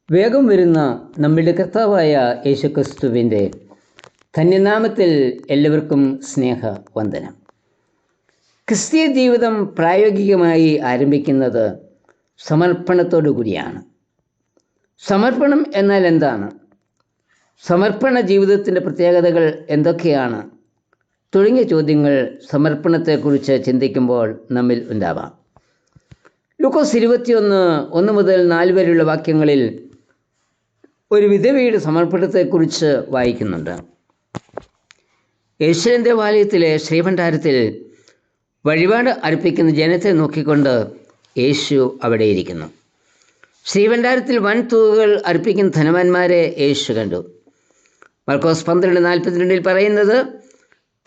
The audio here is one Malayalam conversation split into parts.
വേഗം വരുന്ന നമ്മുടെ കർത്താവായ യേശുക്രിസ്തുവിൻ്റെ ധന്യനാമത്തിൽ എല്ലാവർക്കും സ്നേഹവന്ദനം. ക്രിസ്തീയ ജീവിതം പ്രായോഗികമായി ആരംഭിക്കുന്നത് സമർപ്പണത്തോടു കൂടിയാണ്. സമർപ്പണം എന്നാൽ എന്താണ്? സമർപ്പണ ജീവിതത്തിൻ്റെ പ്രത്യേകതകൾ എന്തൊക്കെയാണ്? തുടങ്ങിയ ചോദ്യങ്ങൾ സമർപ്പണത്തെക്കുറിച്ച് ചിന്തിക്കുമ്പോൾ നമ്മിൽ ഉണ്ടാവാം. ലൂക്കോസ് 21:1 മുതൽ 4 വരെയുള്ള വാക്യങ്ങളിൽ ഒരു വിധവയുടെ സമർപ്പണത്തെക്കുറിച്ച് വായിക്കുന്നുണ്ട്. യെരൂശലേം ദേവാലയത്തിലെ ശ്രീഭണ്ഡാരത്തിൽ വഴിപാട് അർപ്പിക്കുന്ന ജനത്തെ നോക്കിക്കൊണ്ട് യേശു അവിടെ ഇരിക്കുന്നു. ശ്രീഭണ്ഡാരത്തിൽ വൻതുകകൾ അർപ്പിക്കുന്ന ധനവാന്മാരെ യേശു കണ്ടു. മർക്കോസ് 12:42 പറയുന്നത്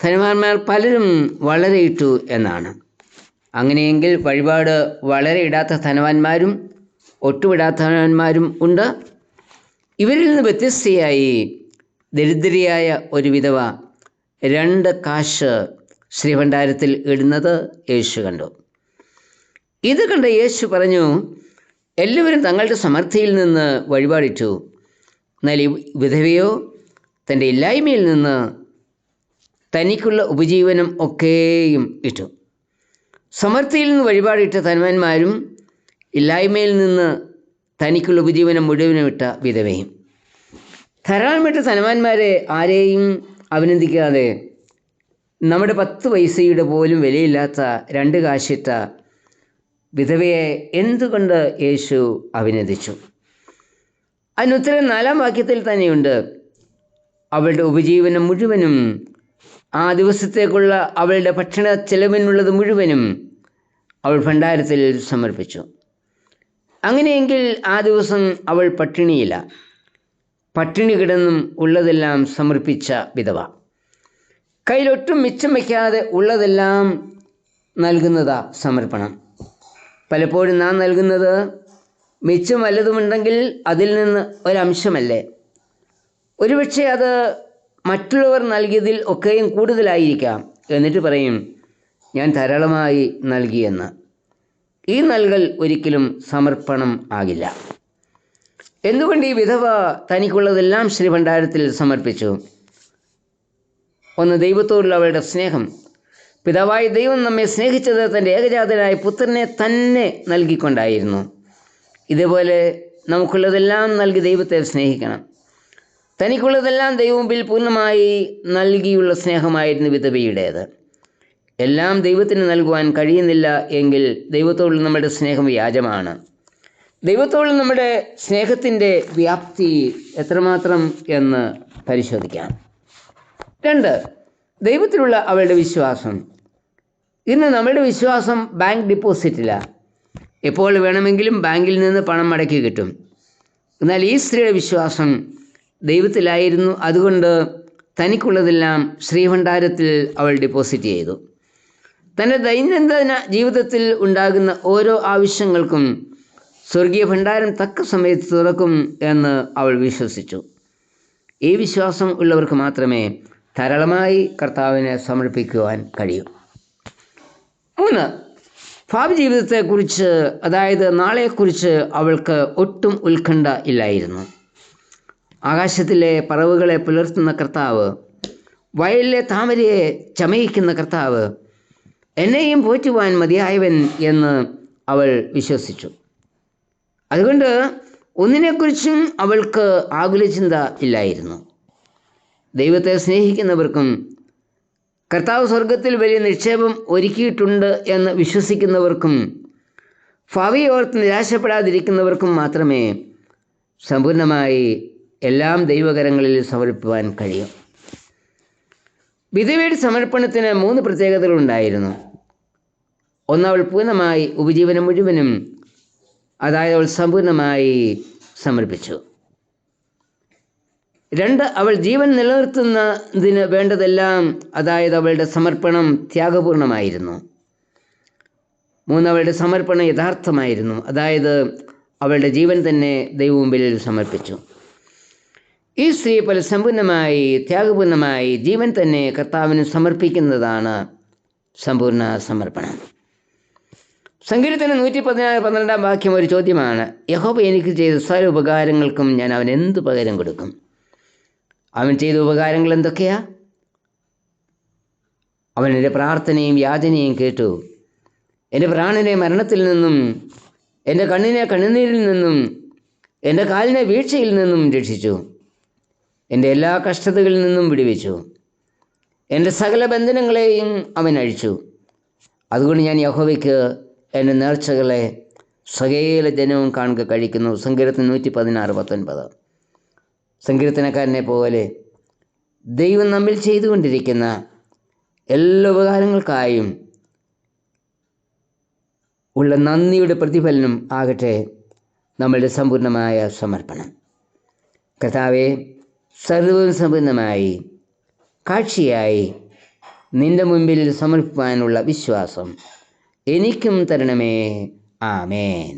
ധനവാന്മാർ പലരും വളരെ ഇട്ടു എന്നാണ്. അങ്ങനെയെങ്കിൽ വഴിപാട് വളരെ ഇടാത്ത ധനവാന്മാരും ഒട്ടുമിടാത്ത ധനവാന്മാരും ഉണ്ട്. ഇവരിൽ നിന്ന് വ്യത്യസ്തയായി ദരിദ്രയായ ഒരു വിധവ 2 കാശ് ശ്രീഭണ്ഡാരത്തിൽ ഇടുന്നത് യേശു കണ്ടു. ഇത് കണ്ട് യേശു പറഞ്ഞു, എല്ലാവരും തങ്ങളുടെ സമൃദ്ധിയിൽ നിന്ന് വഴിപാടിട്ടു, എന്നാൽ ഈ വിധവയോ തൻ്റെ ഇല്ലായ്മയിൽ നിന്ന് തനിക്കുള്ള ഉപജീവനം ഒക്കെയും ഇട്ടു. സമൃദ്ധിയിൽ നിന്ന് വഴിപാടിട്ട ധനവാന്മാരും ഇല്ലായ്മയിൽ നിന്ന് തനിക്കുള്ള ഉപജീവനം മുഴുവനും ഇട്ട വിധവയും. ധാരാളമിട്ട ധനവാന്മാരെ ആരെയും അഭിനന്ദിക്കാതെ നമ്മുടെ 10 പൈസയുടെ പോലും വിലയില്ലാത്ത 2 കാശിട്ട വിധവയെ എന്തുകൊണ്ട് യേശു അഭിനന്ദിച്ചു? അതിനുത്തരം 4-ാം വാക്യത്തിൽ തന്നെയുണ്ട്. അവളുടെ ഉപജീവനം മുഴുവനും, ആ ദിവസത്തേക്കുള്ള അവളുടെ ഭക്ഷണ ചെലവിനുള്ളത് മുഴുവനും അവൾ ഭണ്ഡാരത്തിൽ സമർപ്പിച്ചു. അങ്ങനെയെങ്കിൽ ആ ദിവസം അവൾ പട്ടിണിയില്ല, പട്ടിണി കിടന്നും ഉള്ളതെല്ലാം സമർപ്പിച്ച വിധവ. കയ്യിലൊട്ടും മിച്ചം വയ്ക്കാതെ ഉള്ളതെല്ലാം നൽകുന്നതാ സമർപ്പണം. പലപ്പോഴും നാം നൽകുന്നത് മിച്ചം വല്ലതുമുണ്ടെങ്കിൽ അതിൽ നിന്ന് ഒരംശമല്ലേ. ഒരുപക്ഷെ അത് മറ്റുള്ളവർ നൽകിയതിൽ ഒക്കെയും കൂടുതലായിരിക്കാം. എന്നിട്ട് പറയും, ഞാൻ ധാരാളമായി നൽകിയെന്ന്. ഈ നൽകൽ ഒരിക്കലും സമർപ്പണം ആകില്ല. എന്തുകൊണ്ട് ഈ വിധവ തനിക്കുള്ളതെല്ലാം ശ്രീഭണ്ഡാരത്തിൽ സമർപ്പിച്ചു? ഒന്ന്, ദൈവത്തോടുള്ള അവളുടെ സ്നേഹം. പിതാവായ ദൈവം നമ്മെ സ്നേഹിച്ചത് തൻ്റെ ഏകജാതനായ പുത്രനെ തന്നെ നൽകിക്കൊണ്ടായിരുന്നു. ഇതേപോലെ നമുക്കുള്ളതെല്ലാം നൽകി ദൈവത്തെ സ്നേഹിക്കണം. തനിക്കുള്ളതെല്ലാം ദൈവമുമ്പിൽ പൂർണ്ണമായി നൽകിയുള്ള സ്നേഹമായിരുന്നു വിധവയുടേത്. എല്ലാം ദൈവത്തിന് നൽകുവാൻ കഴിയുന്നില്ല എങ്കിൽ ദൈവത്തോടുള്ള നമ്മുടെ സ്നേഹം വ്യാജമാണ്. ദൈവത്തോടുള്ള നമ്മുടെ സ്നേഹത്തിൻ്റെ വ്യാപ്തി എത്രമാത്രം എന്ന് പരിശോധിക്കാം. 2, ദൈവത്തിലുള്ള അവളുടെ വിശ്വാസം. ഇന്ന് നമ്മുടെ വിശ്വാസം ബാങ്ക് ഡിപ്പോസിറ്റില്ല. എപ്പോൾ വേണമെങ്കിലും ബാങ്കിൽ നിന്ന് പണം മടക്കി കിട്ടും. എന്നാൽ ഈ സ്ത്രീയുടെ വിശ്വാസം ദൈവത്തിലായിരുന്നു. അതുകൊണ്ട് തനിക്കുള്ളതെല്ലാം ശ്രീഭണ്ഡാരത്തിൽ അവൾ ഡെപ്പോസിറ്റ് ചെയ്തു. തൻ്റെ ദൈനംദിന ജീവിതത്തിൽ ഉണ്ടാകുന്ന ഓരോ ആവശ്യങ്ങൾക്കും സ്വർഗീയ ഭണ്ഡാരം തക്ക സമയത്ത് തുറക്കും എന്ന് അവൾ വിശ്വസിച്ചു. ഈ വിശ്വാസം ഉള്ളവർക്ക് മാത്രമേ ധാരാളമായി കർത്താവിനെ സമർപ്പിക്കുവാൻ കഴിയൂ. 3, ഭാവി ജീവിതത്തെക്കുറിച്ച്, അതായത് നാളെക്കുറിച്ച് അവൾക്ക് ഒട്ടും ഉത്കണ്ഠ ഇല്ലായിരുന്നു. ആകാശത്തിലെ പറവുകളെ പുലർത്തുന്ന കർത്താവ്, വയലിലെ താമരയെ ചമയിക്കുന്ന കർത്താവ്, എന്നെയും പോറ്റുവാൻ മതിയായവൻ എന്ന് അവൾ വിശ്വസിച്ചു. അതുകൊണ്ട് ഒന്നിനെക്കുറിച്ചും അവൾക്ക് ആകുലചിന്ത ഇല്ലായിരുന്നു. ദൈവത്തെ സ്നേഹിക്കുന്നവർക്കും കർത്താവ് സ്വർഗത്തിൽ വലിയ നിക്ഷേപം ഒരുക്കിയിട്ടുണ്ട് എന്ന് വിശ്വസിക്കുന്നവർക്കും ഭാവിയെ ഓർത്ത് നിരാശപ്പെടാതിരിക്കുന്നവർക്കും മാത്രമേ സമ്പൂർണ്ണമായി എല്ലാം ദൈവകരങ്ങളിൽ സമർപ്പിക്കുവാൻ കഴിയും. വിധവയുടെ സമർപ്പണത്തിന് 3 പ്രത്യേകതകളുണ്ടായിരുന്നു. ഒന്ന്, അവൾ പൂർണ്ണമായി ഉപജീവനം മുഴുവനും, അതായത് അവൾ സമ്പൂർണ്ണമായി സമർപ്പിച്ചു. 2, അവൾ ജീവൻ നിലനിർത്തുന്നതിന് വേണ്ടതെല്ലാം, അതായത് അവളുടെ സമർപ്പണം ത്യാഗപൂർണമായിരുന്നു. 3, അവളുടെ സമർപ്പണം യഥാർത്ഥമായിരുന്നു, അതായത് അവളുടെ ജീവൻ തന്നെ ദൈവമുമ്പിൽ സമർപ്പിച്ചു. ഈ സ്ത്രീ പോലെ സമ്പൂർണ്ണമായി, ത്യാഗപൂർണമായി ജീവൻ തന്നെ കർത്താവിന് സമർപ്പിക്കുന്നതാണ് സമ്പൂർണ്ണ സമർപ്പണം. സങ്കീർത്തനം 116:12 വാക്യം ഒരു ചോദ്യമാണ്. യഹോവ എനിക്ക് ചെയ്ത സകല ഉപകാരങ്ങൾക്കും ഞാൻ അവൻ എന്ത് പകരം കൊടുക്കും? അവൻ ചെയ്ത ഉപകാരങ്ങൾ എന്തൊക്കെയാ? അവൻ എൻ്റെ പ്രാർത്ഥനയും യാചനയും കേട്ടു. എൻ്റെ പ്രാണനെ മരണത്തിൽ നിന്നും, എൻ്റെ കണ്ണിനെ കണ്ണുനീരിൽ നിന്നും, എൻ്റെ കാലിനെ വീഴ്ചയിൽ നിന്നും രക്ഷിച്ചു. എൻ്റെ എല്ലാ കഷ്ടതകളിൽ നിന്നും വിടുവിച്ചു. എൻ്റെ സകല ബന്ധനങ്ങളെയും അവൻ അഴിച്ചു. അതുകൊണ്ട് ഞാൻ യഹോവയ്ക്ക് എൻ്റെ നേർച്ചകളെ സകല ജനവും കാണുക കഴിക്കുന്നു. സങ്കീർത്തനം 116:19. സങ്കീർത്തനക്കാരനെ പോലെ ദൈവം നമ്മിൽ ചെയ്തുകൊണ്ടിരിക്കുന്ന എല്ലാ ഉപകാരങ്ങൾക്കായും ഉള്ള നന്ദിയുടെ പ്രതിഫലനം ആകട്ടെ നമ്മളുടെ സമ്പൂർണ്ണമായ സമർപ്പണം. കർത്താവേ, സർവ്വവും സമ്പൂർണ്ണമായി കാഴ്ചയായി നിൻ്റെ മുൻപിൽ സമർപ്പിക്കാനുള്ള വിശ്വാസം എനിക്കും തരണമേ. ആമേൻ.